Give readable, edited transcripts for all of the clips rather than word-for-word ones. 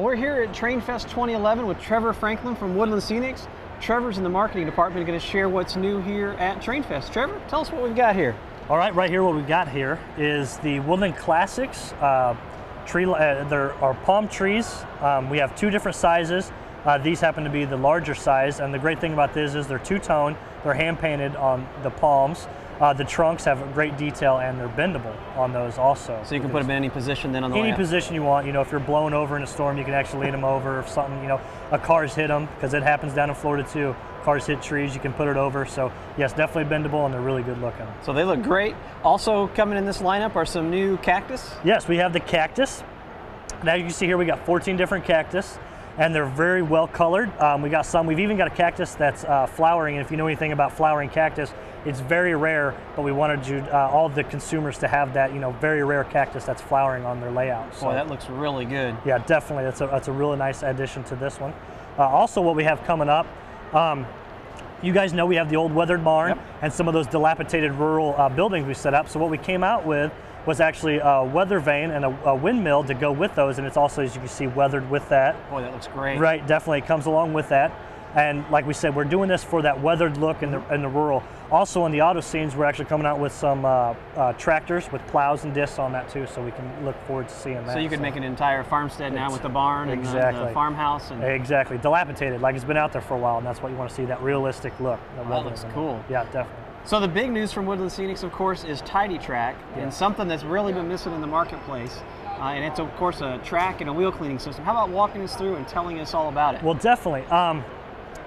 We're here at Trainfest 2011 with Trevor Franklin from Woodland Scenics. Trevor's in the marketing department, going to share what's new here at Trainfest. Trevor, tell us what we've got here. All right, right here what we've got here is the Woodland Classics there are palm trees. We have two different sizes. These happen to be the larger size, and the great thing about this is they're two-tone. They're hand-painted on the palms. The trunks have great detail, and they're bendable on those also. So you can put them in any position then on the Any layout. position you want. You know, if you're blown over in a storm, you can actually lean them over. If something, you know, a car's hit them, because it happens down in Florida too. Cars hit trees, you can put it over. So yes, definitely bendable, and they're really good looking. So they look great. Also coming in this lineup are some new Cactus. Yes, we have the Cactus. Now you can see here we got 14 different Cactus, and they're very well colored. We've even got a Cactus that's flowering, and if you know anything about flowering cactus, it's very rare, but we wanted all the consumers to have that, you know, very rare cactus that's flowering on their layout. So, boy, that looks really good. Yeah, definitely. That's a really nice addition to this one. Also, what we have coming up, you guys know we have the old weathered barn, yep, and some of those dilapidated rural buildings we set up. So what we came out with was actually a weather vane and a windmill to go with those, and it's also, as you can see, weathered with that. Boy, that looks great. Right, definitely, it comes along with that. And like we said, we're doing this for that weathered look in the rural. Also on the auto scenes, we're actually coming out with some tractors with plows and discs on that too, so we can look forward to seeing that. So you could make an entire farmstead now with the barn and the farmhouse. And exactly, dilapidated, like it's been out there for a while, and that's what you want to see, that realistic look. That looks cool. Yeah, definitely. So the big news from Woodland Scenics, of course, is Tidy Track, and something that's really been missing in the marketplace. And it's, of course, a track and a wheel cleaning system. How about walking us through and telling us all about it? Well, definitely.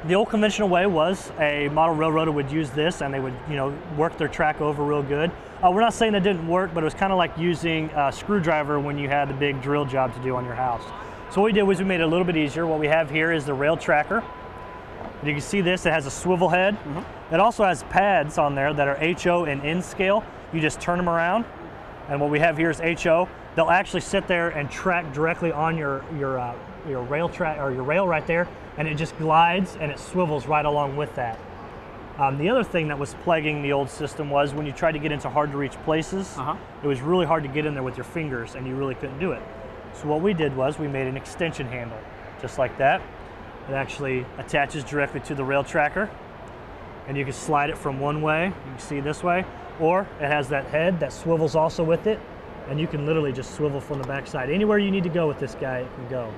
The old conventional way was a model railroader would use this, and they would, you know, work their track over real good. We're not saying it didn't work, but it was kind of like using a screwdriver when you had a big drill job to do on your house. So what we did was we made it a little bit easier. What we have here is the rail tracker. You can see this, it has a swivel head. Mm-hmm. It also has pads on there that are HO and N scale. You just turn them around, and what we have here is HO. They'll actually sit there and track directly on your rail track, or your rail right there, and it just glides and it swivels right along with that. The other thing that was plaguing the old system was when you tried to get into hard to reach places, it was really hard to get in there with your fingers, and you really couldn't do it. So what we did was we made an extension handle, just like that. It actually attaches directly to the rail tracker, and you can slide it from one way, you can see this way, or it has that head that swivels also with it, and you can literally just swivel from the backside. Anywhere you need to go with this guy, it can go.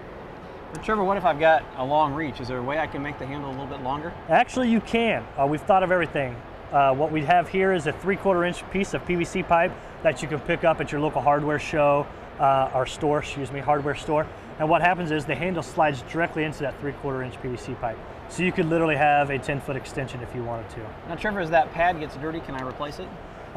But Trevor, what if I've got a long reach? Is there a way I can make the handle a little bit longer? Actually, you can. We've thought of everything. What we have here is a 3/4 inch piece of PVC pipe that you can pick up at your local hardware show, or store, excuse me, hardware store. And what happens is the handle slides directly into that 3/4 inch PVC pipe. So you could literally have a 10-foot extension if you wanted to. Now Trevor, as that pad gets dirty, can I replace it?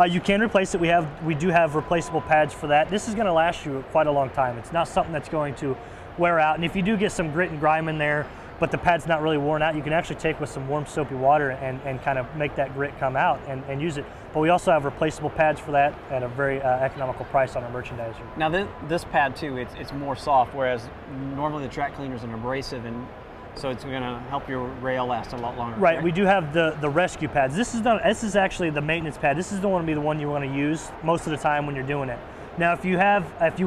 You can replace it. We do have replaceable pads for that. This is going to last you quite a long time. It's not something that's going to wear out. And if you do get some grit and grime in there, but the pad's not really worn out, you can actually take with some warm soapy water and kind of make that grit come out and use it. But we also have replaceable pads for that at a very economical price on our merchandiser. Now this pad too, it's more soft, whereas normally the track cleaner is an abrasive, and so it's going to help your rail last a lot longer. Right. We do have the rescue pads. This is actually the maintenance pad. This is the one you want to use most of the time when you're doing it. Now, if you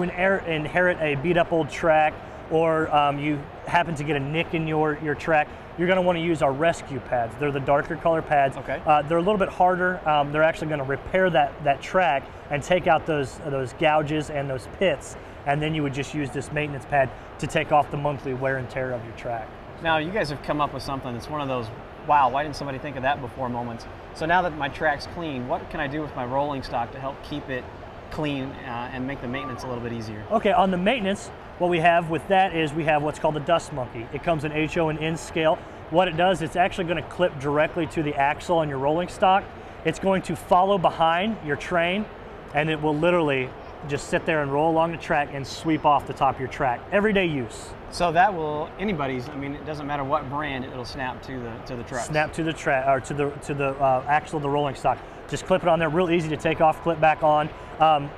inherit a beat up old track, or you happen to get a nick in your track, you're going to want to use our rescue pads. They're the darker color pads. Okay. They're a little bit harder. They're actually going to repair that track and take out those gouges and those pits, and then you would just use this maintenance pad to take off the monthly wear and tear of your track. Now you guys have come up with something that's one of those, wow, why didn't somebody think of that before moments. So now that my track's clean, what can I do with my rolling stock to help keep it clean and make the maintenance a little bit easier? Okay, on the maintenance, what we have with that is we have what's called the dust monkey. It comes in HO and N scale. What it does, it's actually going to clip directly to the axle on your rolling stock. It's going to follow behind your train, and it will literally just sit there and roll along the track and sweep off the top of your track. Everyday use. So that will, anybody's, I mean, it doesn't matter what brand, it'll snap to the truck. Snap to the track, or to the axle of the rolling stock. Just clip it on there, real easy to take off, clip back on.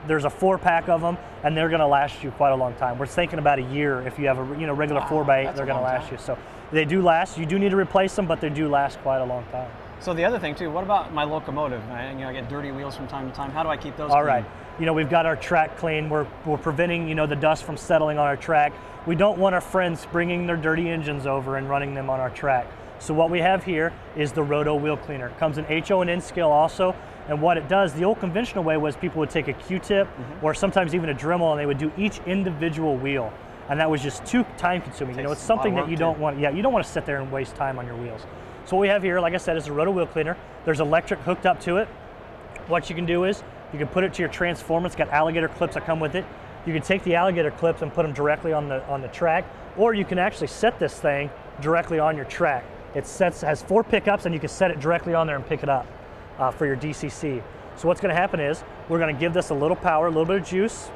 There's a 4-pack of them, and they're going to last you quite a long time. We're thinking about a year if you have a regular 4x8, they're going to last you. So they do last. You do need to replace them, but they do last quite a long time. So the other thing too, what about my locomotive? I get dirty wheels from time to time. How do I keep those All clean? right. We've got our track clean. We're preventing, the dust from settling on our track. We don't want our friends bringing their dirty engines over and running them on our track. So what we have here is the Roto wheel cleaner. It comes in HO and N scale also. And what it does, the old conventional way was people would take a Q-tip or sometimes even a Dremel, and they would do each individual wheel. And that was just too time consuming. It's something that you don't want, you don't want to sit there and waste time on your wheels. So what we have here, like I said, is a Roto wheel cleaner. There's electric hooked up to it. What you can do is you can put it to your transformer. It's got alligator clips that come with it. You can take the alligator clips and put them directly on the track, or you can actually set this thing directly on your track. It has 4 pickups, and you can set it directly on there and pick it up for your DCC. So what's going to happen is we're going to give this a little power, a little bit of juice.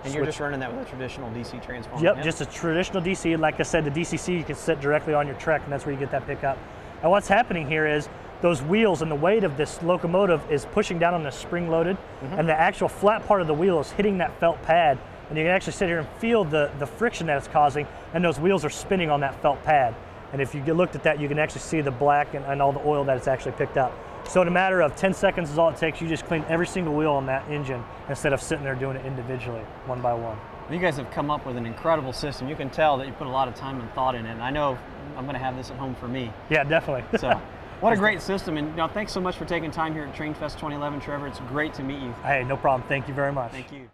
And you're just running that with a traditional DC transformer? Yep, just a traditional DC. And like I said, the DCC you can set directly on your track, and that's where you get that pickup. And what's happening here is those wheels and the weight of this locomotive is pushing down on the spring-loaded, and the actual flat part of the wheel is hitting that felt pad. And you can actually sit here and feel the friction that it's causing, and those wheels are spinning on that felt pad. And if you looked at that, you can actually see the black and all the oil that it's actually picked up. So in a matter of 10 seconds is all it takes. You just clean every single wheel on that engine instead of sitting there doing it individually, one by one. You guys have come up with an incredible system. You can tell that you put a lot of time and thought in it. And I know I'm going to have this at home for me. Yeah, definitely. So, what a great system. And thanks so much for taking time here at Trainfest 2011, Trevor. It's great to meet you. Hey, no problem. Thank you very much. Thank you.